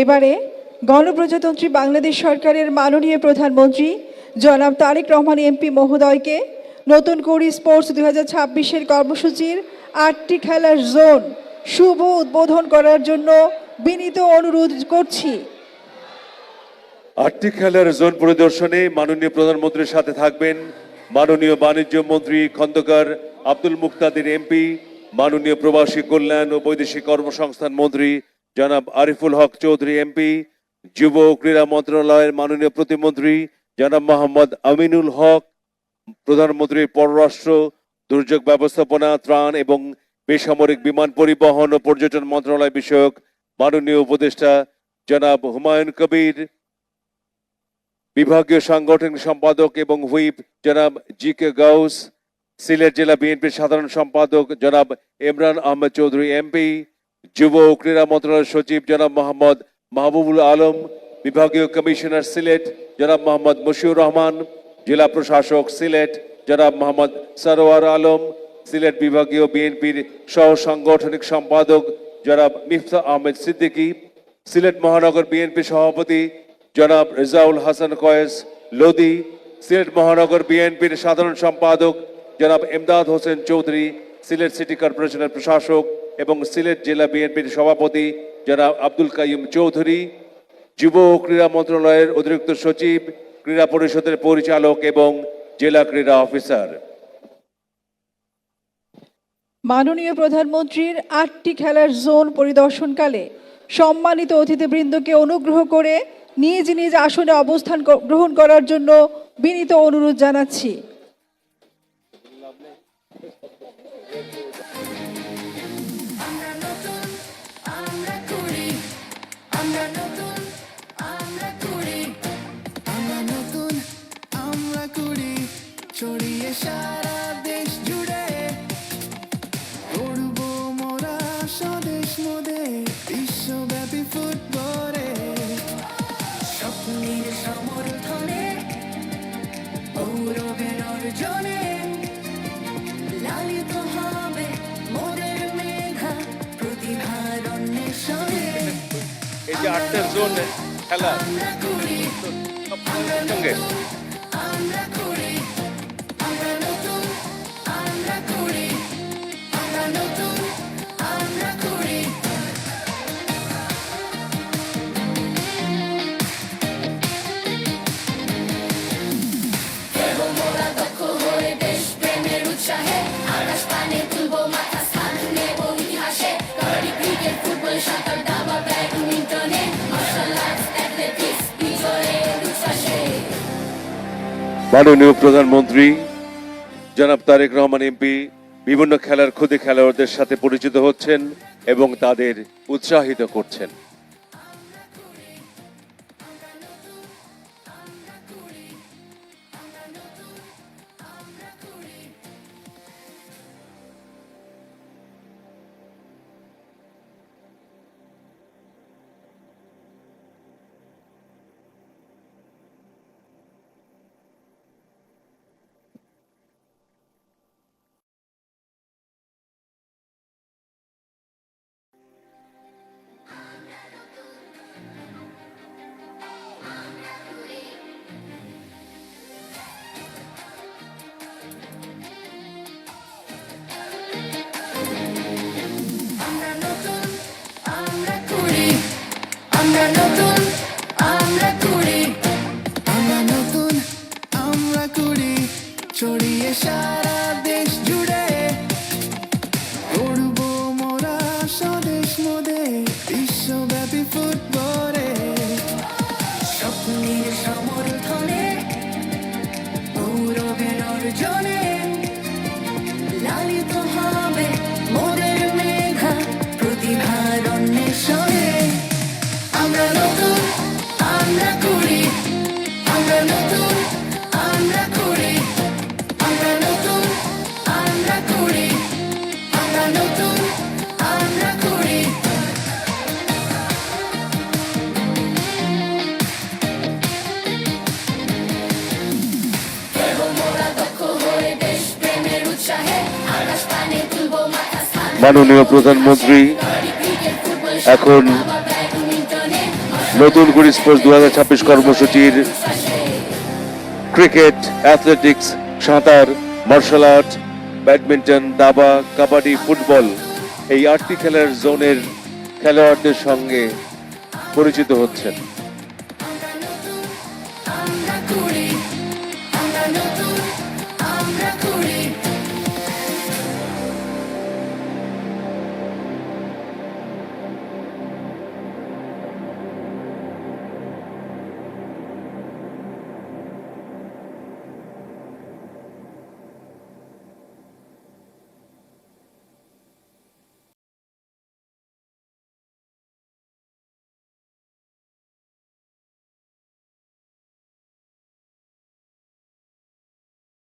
এবারে গণপ্রজাতন্ত্রী বাংলাদেশ সরকারের মাননীয় প্রধানমন্ত্রী জনাব তারেক রহমান এমপি মহোদয়কে নতুন কুড়ি স্পোর্টস 2026-এর কর্মসূচির 8টি খেলার জোন শুভ উদ্বোধন করার জন্য বিনীত অনুরোধ করছি। 8টি খেলার জোন পরিদর্শনে মাননীয় প্রধানমন্ত্রীর সাথে থাকবেন মাননীয় বাণিজ্য মন্ত্রী খন্দকার আব্দুল মুক্তাদির এমপি, মাননীয় প্রবাসী কল্যাণ ও বৈদেশিক কর্মসংস্থান মন্ত্রী জনাব আরিফুল হক চৌধুরী এমপি, যুব ও ক্রীড়া মন্ত্রণালয়ের মাননীয় প্রতিমন্ত্রী জনাব মোহাম্মদ আমিনুল হক, প্রধানমন্ত্রীর পররাষ্ট্র, দুর্যোগ ব্যবস্থাপনা, ত্রাণ এবং বেসামরিক বিমান পরিবহন ও পর্যটন মন্ত্রণালয় বিষয়ক মাননীয় উপদেষ্টা জনাব হুমায়ুন কবির, বিভাগীয় সাংগঠনিক সম্পাদক এবং হুইপ জনাব জি কে গাউস, সিলেট জেলা বিএনপির সাধারণ সম্পাদক জনাব ইমরান আহমেদ চৌধুরী এমপি, যুব ও ক্রীড়া মন্ত্রণালয়ের সচিব জনাব মোহাম্মদ মাহবুবুল আলম, বিভাগীয় কমিশনার সিলেট জনাব মোহাম্মদ মশিউর রহমান, জেলা প্রশাসক সিলেট জনাব মোহাম্মদ সরোয়ার আলম, সিলেট বিভাগীয় বিএনপির সহ সাংগঠনিক সম্পাদক জনাব মিফতা আহমেদ সিদ্দিকী, সিলেট মহানগর বিএনপি সভাপতি জনাব রেজাউল হাসান কয়েস লোদি, সিলেট মহানগর বিএনপির সাধারণ সম্পাদক জনাব এমদাদ হোসেন চৌধুরী, সিলেট সিটি কর্পোরেশনের প্রশাসক এবং সিলেট জেলা বিএনপির সভাপতি জনাব আব্দুল কাইয়ুম চৌধুরী, যুব ও ক্রীড়া মন্ত্রণালয়ের অতিরিক্ত সচিব, ক্রীড়া পরিষদের পরিচালক এবং জেলা ক্রীড়া অফিসার। মাননীয় প্রধানমন্ত্রীর 8টি খেলার জোন পরিদর্শনকালে সম্মানিত অতিথিবৃন্দকে অনুগ্রহ করে নিজ নিজ আসনে অবস্থান গ্রহণ করার জন্য বিনীত অনুরোধ জানাচ্ছি। ছড়িয়ে সারা দেশ জুড়ে উড়ব মোরা স্বদেশ মোদে বিশ্বব্যাপী ফুটবলে স্বপ্নের সমর্থনে গৌরবের অর্জনে লালিত হবে মোদের মেধা প্রতিভার অন্বেষণে। এই যে 8টা জোন খেলা আমরা করি সঙ্গে আমরা করি আমরা নতুন আমরা করি আমরা নতুন আমরা করি এবং মোরা দক্ষ হয়ে দেশ প্রেমের উৎসাহে আকাশ পানে তুলব মাথা স্থান নেব ইতিহাসে। কাবাডি, ক্রিকেট, ফুটবল, সাঁতার, দাবা, ব্যাডমিন্টনে মার্শাল আর্টস, অ্যাথলেটিক্স বিজয়ের উচ্ছ্বাসে। মাননীয় প্রধানমন্ত্রী জনাব তারেক রহমান এমপি বিভিন্ন খেলার খুদে খেলোয়াড়দের সাথে পরিচিত হচ্ছেন এবং তাদের উৎসাহিত করছেন। আমরা নতুন আমরা করি আমরা নতুন আমরা করি আমরা নতুন আমরা করি ছড়িয়ে সারা দেশ জুড়ে উড়ব মোরা স্বদেশ মোদে বিশ্বব্যাপী ফুটবলে স্বপ্নের সমর্থনে গৌরবের অর্জনে লালিত হবে মোদের মেধা প্রতিভার অন্বেষণে। আমরা নতুন আমরা করি আমরা নতুন আমরা করি আমরা নতুন আমরা করি আমরা নতুন আমরা করি এবং মোরা দক্ষ হয়ে দেশ প্রেমের উৎসাহে আকাশ পানে তুলব মাথা স্থান। মাননীয় প্রধানমন্ত্রী ক্রিকেট, ফুটবল, এখন দাবা, ব্যাডমিন্টনে নতুন কুড়ি স্পোর্টস 2026 কর্মসূচির ক্রিকেট, অ্যাথলেটিক্স, সাঁতার, মার্শাল আর্ট, ব্যাডমিন্টন, দাবা, কাবাডি, ফুটবল এই 8টি খেলার জোনের খেলোয়াড়দের সঙ্গে পরিচিত হচ্ছেন।